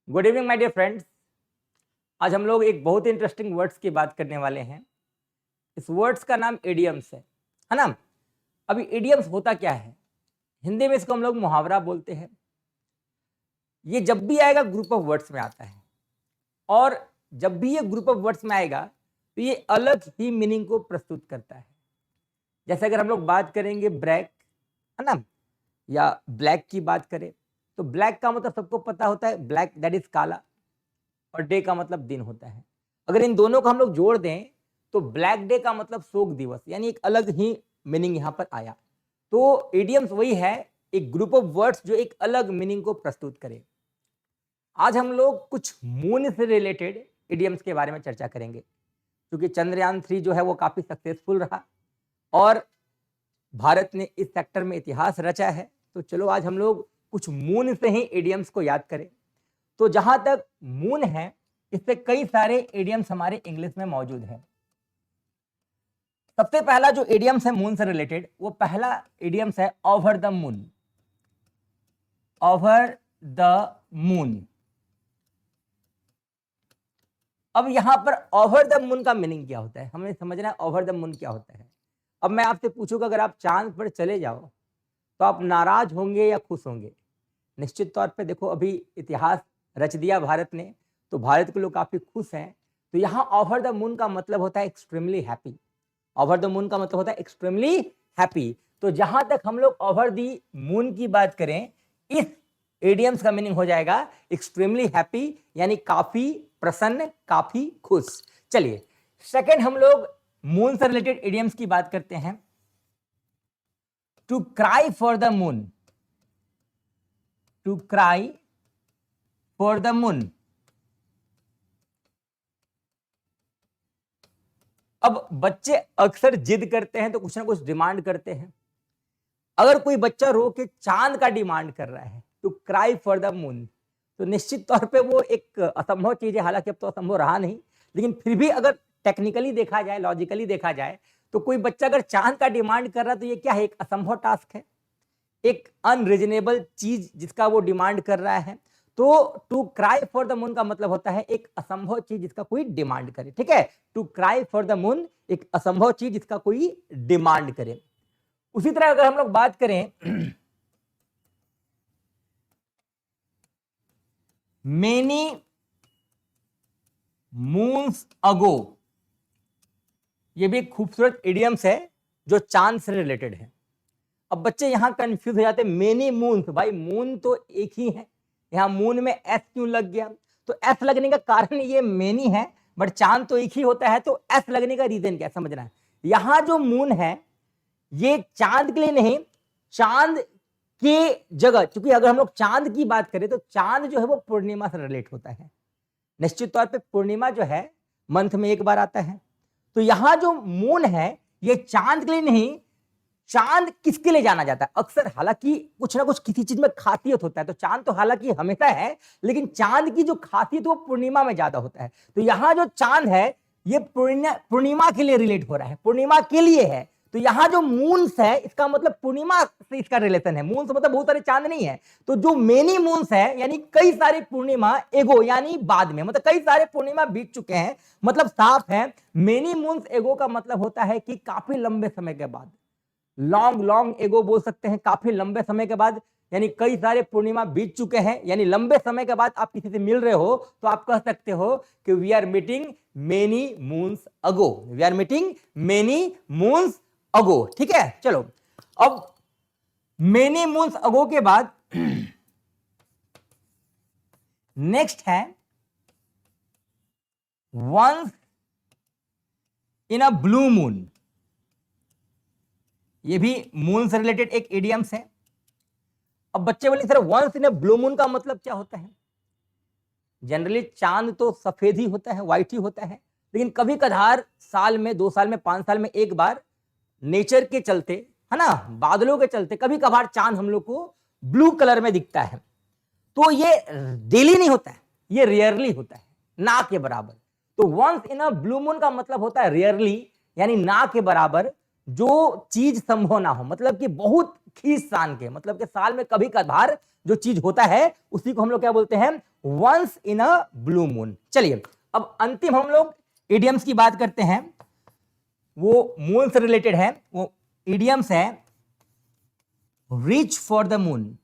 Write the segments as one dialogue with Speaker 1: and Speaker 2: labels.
Speaker 1: Good evening my dear friends. आज हम लोग एक बहुत ही इंटरेस्टिंग वर्ड्स की बात करने वाले हैं। इस वर्ड्स का नाम इडियम्स है ना। अभी इडियम्स होता क्या है? हिंदी में इसको हम लोग मुहावरा बोलते हैं। ये जब भी आएगा ग्रुप ऑफ वर्ड्स में आता है, और जब भी ये ग्रुप ऑफ वर्ड्स में आएगा तो ये अलग ही मीनिंग को प्रस्तुत करता है। जैसे अगर हम लोग बात करेंगे ब्लैक, है ना, या ब्लैक की बात करें तो ब्लैक का मतलब सबको पता होता है, ब्लैक दैट इज काला, और डे का मतलब दिन होता है। अगर इन दोनों को हम लोग जोड़ दें तो ब्लैक डे का मतलब शोक दिवस, यानी एक अलग ही मीनिंग यहाँ पर आया। तो इडियम्स वही है, एक ग्रुप ऑफ वर्ड्स जो एक अलग मीनिंग को प्रस्तुत करे। आज हम लोग कुछ मून से रिलेटेड इडियम्स के बारे में चर्चा करेंगे, क्योंकि चंद्रयान 3 जो है वो काफी सक्सेसफुल रहा और भारत ने इस सेक्टर में इतिहास रचा है। तो चलो आज हम लोग कुछ मून से ही इडियम्स को याद करें। तो जहां तक मून है, इससे कई सारे इडियम्स हमारे इंग्लिश में मौजूद हैं। सबसे पहला जो इडियम्स है मून से रिलेटेड, वो पहला इडियम्स है over the moon. Over the moon. अब यहां पर ओवर द मून का मीनिंग क्या होता है, हमें समझना है ओवर द मून क्या होता है। अब मैं आपसे पूछूंगा, अगर आप चांद पर चले जाओ तो आप नाराज होंगे या खुश होंगे? निश्चित तौर पे देखो, अभी इतिहास रच दिया भारत ने, तो भारत के लोग काफी खुश हैं। तो यहाँ ओवर द मून का मतलब होता है extremely happy. Over the moon का मतलब होता है एक्सट्रीमली हैप्पी। तो जहां तक हम लोग ओवर द मून की बात करें, इस इडियम्स का मीनिंग हो जाएगा एक्सट्रीमली हैप्पी, यानी काफी प्रसन्न, काफी खुश। चलिए सेकंड हम लोग मून से रिलेटेड इडियम्स की बात करते हैं। To cry for the moon. To cry for the moon. अब बच्चे अक्सर जिद करते हैं तो कुछ ना कुछ डिमांड करते हैं। अगर कोई बच्चा रो के चांद का डिमांड कर रहा है, to cry for the moon, तो निश्चित तौर पे वो एक असंभव चीज है। हालांकि अब तो असंभव रहा नहीं, लेकिन फिर भी अगर टेक्निकली देखा जाए, लॉजिकली देखा जाए, तो कोई बच्चा अगर चांद का डिमांड कर रहा है तो ये क्या है? एक असंभव टास्क है, एक अनरीजनेबल चीज जिसका वो डिमांड कर रहा है। तो to cry for the moon का मतलब होता है एक असंभव चीज जिसका कोई डिमांड करे। ठीक है, to cry for the moon, एक असंभव चीज जिसका कोई डिमांड करे। उसी तरह अगर हम लोग बात करें मेनी मून्स अगो, ये भी एक खूबसूरत इडियम्स है जो चांद से रिलेटेड है। अब बच्चे यहां कंफ्यूज हो जाते हैं, मेनी मून्स, भाई मून तो एक ही है, यहाँ मून में एस क्यों लग गया? तो एस लगने का कारण ये मेनी है, बट चांद तो एक ही होता है, तो एस लगने का रीजन क्या समझना है। यहां जो मून है ये चांद के लिए नहीं, चांद के जगह, क्योंकि अगर हम लोग चांद की बात करें तो चांद जो है वो पूर्णिमा से रिलेट होता है। निश्चित तौर पे पूर्णिमा जो है मंथ में एक बार आता है। तो यहां जो मून है ये चांद के लिए नहीं, चांद किसके लिए जाना जाता है अक्सर? हालांकि कुछ ना कुछ किसी चीज में खासियत होता है, तो चांद तो हालांकि हमेशा है, लेकिन चांद की जो खासियत वो पूर्णिमा में ज्यादा होता है। तो यहां जो चांद है ये पूर्णिमा के लिए रिलेट हो रहा है, पूर्णिमा के लिए है। तो यहां जो मून्स है इसका मतलब पूर्णिमा से इसका रिलेशन है। मून्स मतलब बहुत सारे चांद नहीं है, तो जो मेनी मून्स है यानी कई सारे पूर्णिमा एगो, यानी बाद में, मतलब कई सारे पूर्णिमा बीत चुके हैं, मतलब साफ है मेनी मून्स एगो का मतलब होता है कि काफी लंबे समय के बाद। लॉन्ग लॉन्ग एगो बोल सकते हैं, काफी लंबे समय के बाद, यानी कई सारे पूर्णिमा बीत चुके हैं, यानी लंबे समय के बाद आप किसी से मिल रहे हो तो आप कह सकते हो कि we are meeting many moons ago. We are meeting many moons ago. ठीक है, चलो अब मेनी मून्स अगो के बाद नेक्स्ट है once in a blue moon. ये भी मून से रिलेटेड एक इडियम्स है। अब बच्चे बोले sir once in a blue moon का मतलब क्या होता है? जनरली चांद तो सफेद ही होता है, व्हाइट ही होता है, लेकिन कभी कभार साल में, 2 साल में, 5 साल में एक बार नेचर के चलते, है ना, बादलों के चलते कभी कभार चांद हम लोग को ब्लू कलर में दिखता है। तो ये डेली नहीं होता है, ये रेयरली होता है, ना के बराबर। तो once in a blue moon का मतलब होता है रेयरली, यानी ना के बराबर, जो चीज संभव ना हो, मतलब कि बहुत खींच तान के, मतलब कि साल में कभी कभार जो चीज होता है उसी को हम लोग क्या बोलते हैं, once in a blue moon. चलिए अब अंतिम हम लोग इडियम्स की बात करते हैं, वो मून से रिलेटेड है, वो इडियम्स है रीच फॉर द मून।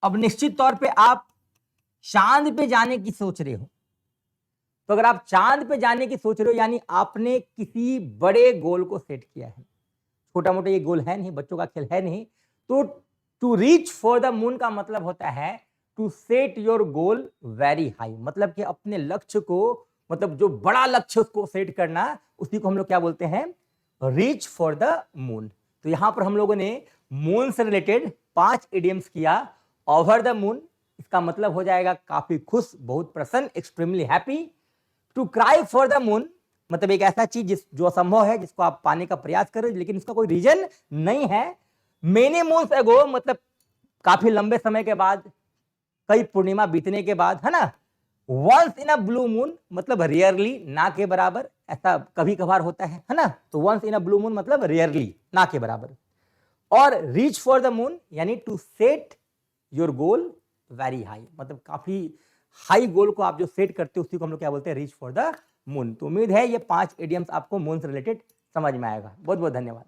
Speaker 1: अब निश्चित तौर पे आप चांद पे जाने की सोच रहे हो, तो अगर आप चांद पे जाने की सोच रहे हो यानी आपने किसी बड़े गोल को सेट किया है, छोटा मोटा ये गोल है नहीं, बच्चों का खेल है नहीं। तो to reach for the moon का मतलब होता है to set your goal very high, मतलब कि अपने लक्ष्य को, मतलब जो बड़ा लक्ष्य उसको सेट करना, उसी को हम लोग क्या बोलते हैं, रीच फॉर द मून। तो यहां पर हम लोगों ने मून से रिलेटेड 5 इडियम्स किया। ओवर द मून, इसका मतलब हो जाएगा काफी खुश, बहुत प्रसन्न, extremely happy. To cry for the moon, मतलब एक ऐसा चीज जो असंभव है, जिसको आप पाने का प्रयास करें लेकिन उसका कोई रीजन नहीं है। मेनी मून्स अगो, मतलब काफी लंबे समय के बाद, कई पूर्णिमा बीतने के बाद, है ना। Once in a blue moon, मतलब रेयरली, ना के बराबर, ऐसा कभी कभार होता है ना। तो once in a blue moon मतलब रेयरली, ना के बराबर। और रीच फॉर द मून यानी to set your goal very high, मतलब काफी हाई गोल को आप जो सेट करते हो उसी को हम लोग क्या बोलते हैं, रीच फॉर द मून। तो उम्मीद है ये 5 इडियम्स आपको मून से रिलेटेड समझ में आएगा। बहुत बहुत धन्यवाद।